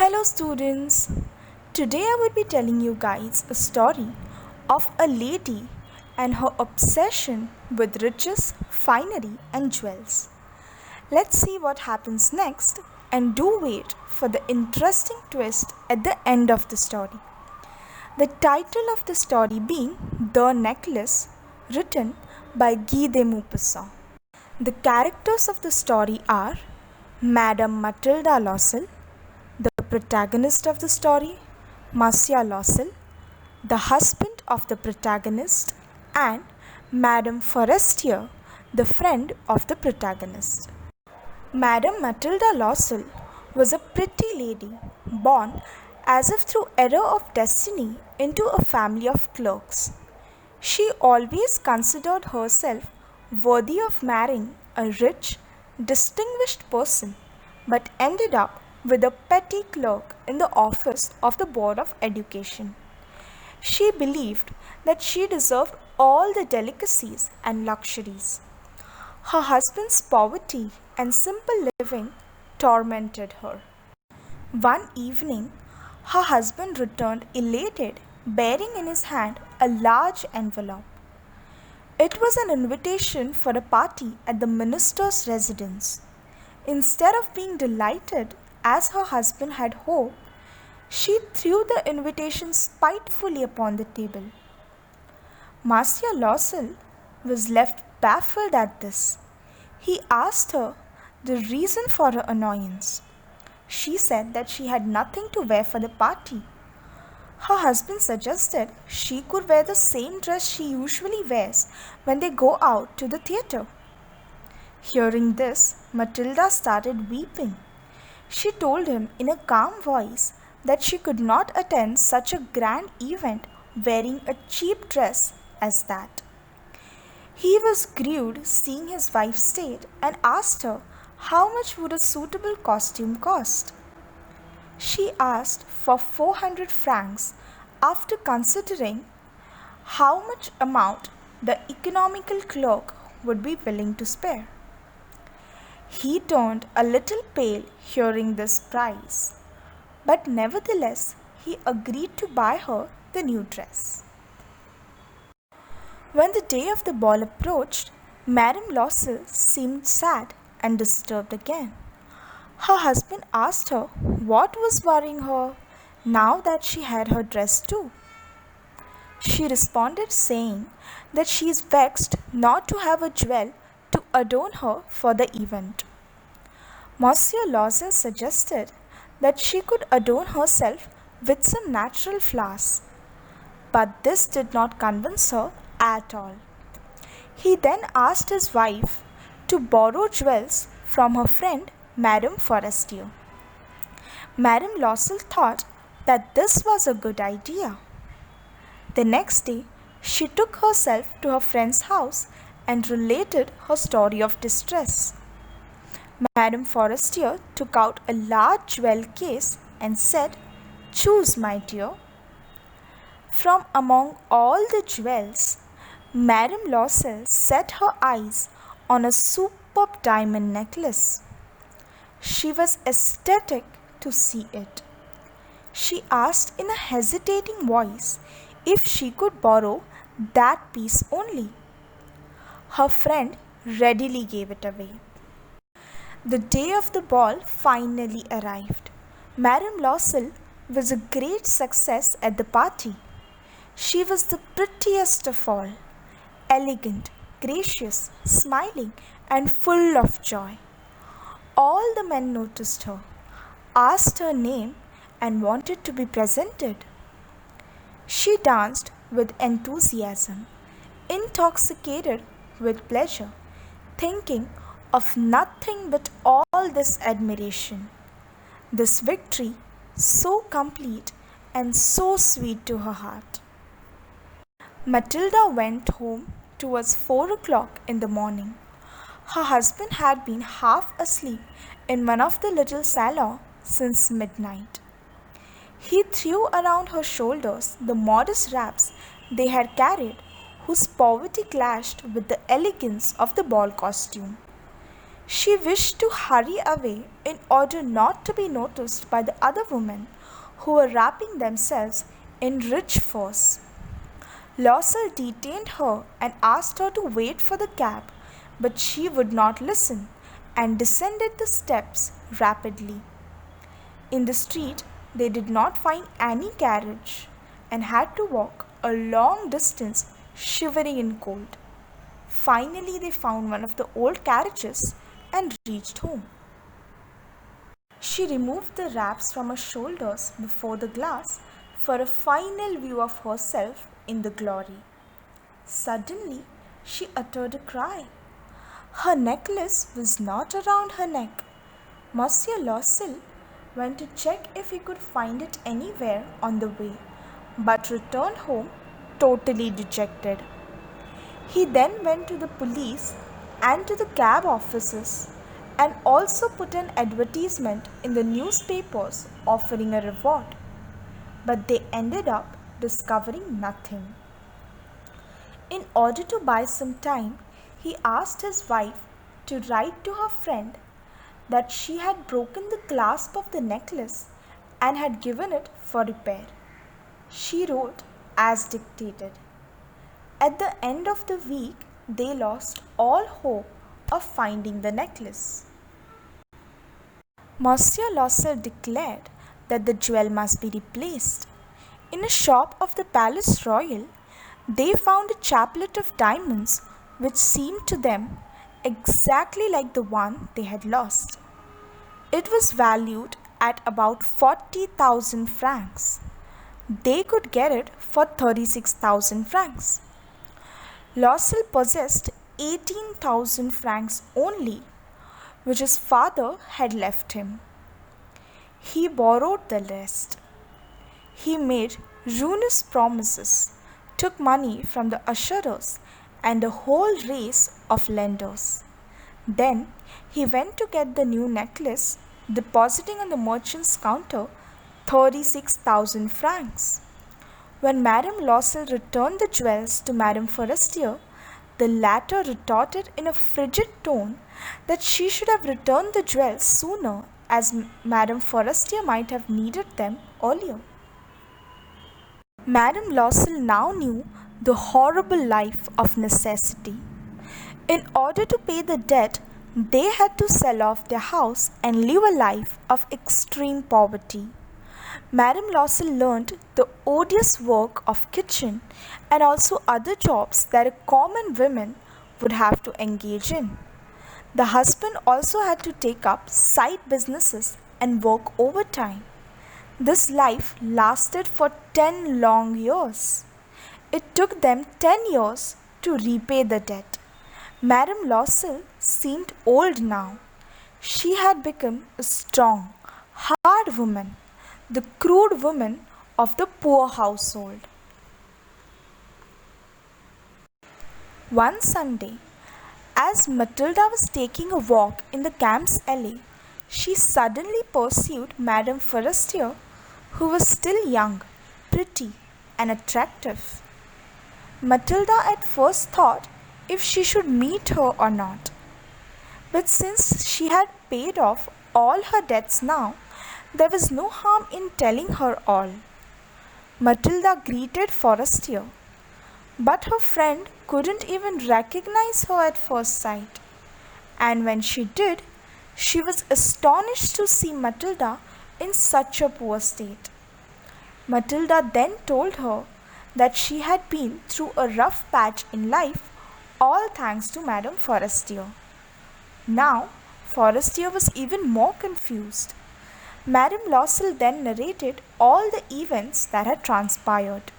Hello students, today I will be telling you guys a story of a lady and her obsession with riches, finery and jewels. Let's see what happens next and do wait for the interesting twist at the end of the story. The title of the story being The Necklace, written by Guy de Maupassant. The characters of the story are Madame Matilda Lossell, the protagonist of the story, Marcia Lossell, the husband of the protagonist, and Madame Forestier, the friend of the protagonist. Madame Matilda Lossell was a pretty lady born as if through error of destiny into a family of clerks. She always considered herself worthy of marrying a rich, distinguished person, but ended up with a petty clerk in the office of the Board of Education. She believed that she deserved all the delicacies and luxuries. Her husband's poverty and simple living tormented her. One evening, her husband returned elated, bearing in his hand a large envelope. It was an invitation for a party at the minister's residence. Instead of being delighted, as her husband had hoped, she threw the invitation spitefully upon the table. Marcia Lossell was left baffled at this. He asked her the reason for her annoyance. She said that she had nothing to wear for the party. Her husband suggested she could wear the same dress she usually wears when they go out to the theatre. Hearing this, Matilda started weeping. She told him in a calm voice that she could not attend such a grand event wearing a cheap dress as that. He was grieved seeing his wife's state and asked her how much would a suitable costume cost. She asked for 400 francs after considering how much amount the economical clerk would be willing to spare. He turned a little pale hearing this price, but nevertheless he agreed to buy her the new dress. When the day of the ball approached, Madame Lossell seemed sad and disturbed again. Her husband asked her what was worrying her now that she had her dress too. She responded saying that she is vexed not to have a jewel to adorn her for the event. Monsieur Lossell suggested that she could adorn herself with some natural flowers, but this did not convince her at all. He then asked his wife to borrow jewels from her friend Madame Forestier. Madame Lossell thought that this was a good idea. The next day, she took herself to her friend's house and related her story of distress. Madame Forestier took out a large jewel case and said, "Choose, my dear." From among all the jewels, Madame Lossell set her eyes on a superb diamond necklace. She was ecstatic to see it. She asked in a hesitating voice if she could borrow that piece only. Her friend readily gave it away. The day of the ball finally arrived. Madame Lossell was a great success at the party. She was the prettiest of all, elegant, gracious, smiling, and full of joy. All the men noticed her, asked her name, and wanted to be presented. She danced with enthusiasm, intoxicated with pleasure, thinking of nothing but all this admiration. This victory, so complete and so sweet to her heart. Matilda went home towards 4 o'clock in the morning. Her husband had been half asleep in one of the little salons since midnight. He threw around her shoulders the modest wraps they had carried, whose poverty clashed with the elegance of the ball costume. She wished to hurry away in order not to be noticed by the other women who were wrapping themselves in rich furs. Lossell detained her and asked her to wait for the cab, but she would not listen and descended the steps rapidly. In the street, they did not find any carriage and had to walk a long distance, shivering in cold. Finally, they found one of the old carriages and reached home. She removed the wraps from her shoulders before the glass for a final view of herself in the glory. Suddenly, she uttered a cry. Her necklace was not around her neck. Monsieur Lossell went to check if he could find it anywhere on the way, but returned home totally dejected. He then went to the police and to the cab offices and also put an advertisement in the newspapers offering a reward. But they ended up discovering nothing. In order to buy some time, he asked his wife to write to her friend that she had broken the clasp of the necklace and had given it for repair. She wrote as dictated. At the end of the week, they lost all hope of finding the necklace. Monsieur Lossell declared that the jewel must be replaced. In a shop of the Palace Royal, they found a chaplet of diamonds which seemed to them exactly like the one they had lost. It was valued at about 40,000 francs. They could get it for 36,000 francs. Lossell possessed 18,000 francs only, which his father had left him. He borrowed the rest. He made ruinous promises, took money from the ussurers and a whole race of lenders. Then he went to get the new necklace, depositing on the merchant's counter 36,000 francs. When Madame Lossell returned the jewels to Madame Forestier, the latter retorted in a frigid tone that she should have returned the jewels sooner, as Madame Forestier might have needed them earlier. Madame Lossell now knew the horrible life of necessity. In order to pay the debt, they had to sell off their house and live a life of extreme poverty. Madame Lossell learned the odious work of kitchen and also other jobs that a common woman would have to engage in. The husband also had to take up side businesses and work overtime. This life lasted for 10 long years. It took them 10 years to repay the debt. Madame Lossell seemed old now. She had become a strong, hard woman, the crude woman of the poor household. One Sunday, as Matilda was taking a walk in the Camps Alley, she suddenly perceived Madame Forestier, who was still young, pretty, and attractive. Matilda at first thought if she should meet her or not. But since she had paid off all her debts now, there was no harm in telling her all. Matilda greeted Forestier, but her friend couldn't even recognize her at first sight. And when she did, she was astonished to see Matilda in such a poor state. Matilda then told her that she had been through a rough patch in life, all thanks to Madame Forestier. Now, Forestier was even more confused. Madame Lossell then narrated all the events that had transpired.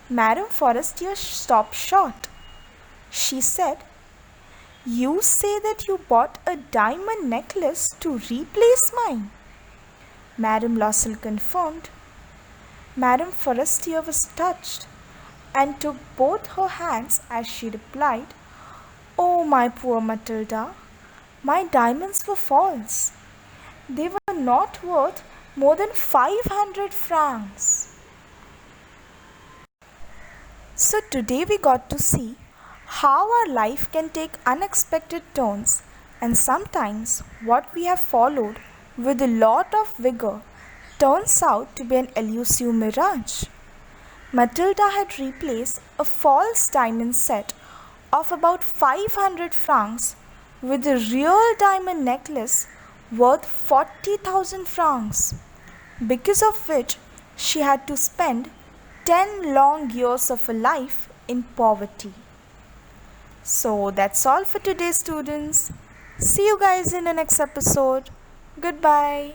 Madame Forestier stopped short. She said, "You say that you bought a diamond necklace to replace mine?" Madame Lossell confirmed. Madame Forestier was touched and took both her hands as she replied, "Oh, my poor Matilda, my diamonds were false. They were not worth more than 500 francs. So today we got to see how our life can take unexpected turns And sometimes what we have followed with a lot of vigor turns out to be an elusive mirage. Matilda had replaced a false diamond set of about 500 francs with a real diamond necklace worth 40,000 francs, because of which she had to spend 10 long years of her life in poverty. So that's all for today, students. See you guys in the next episode. Goodbye.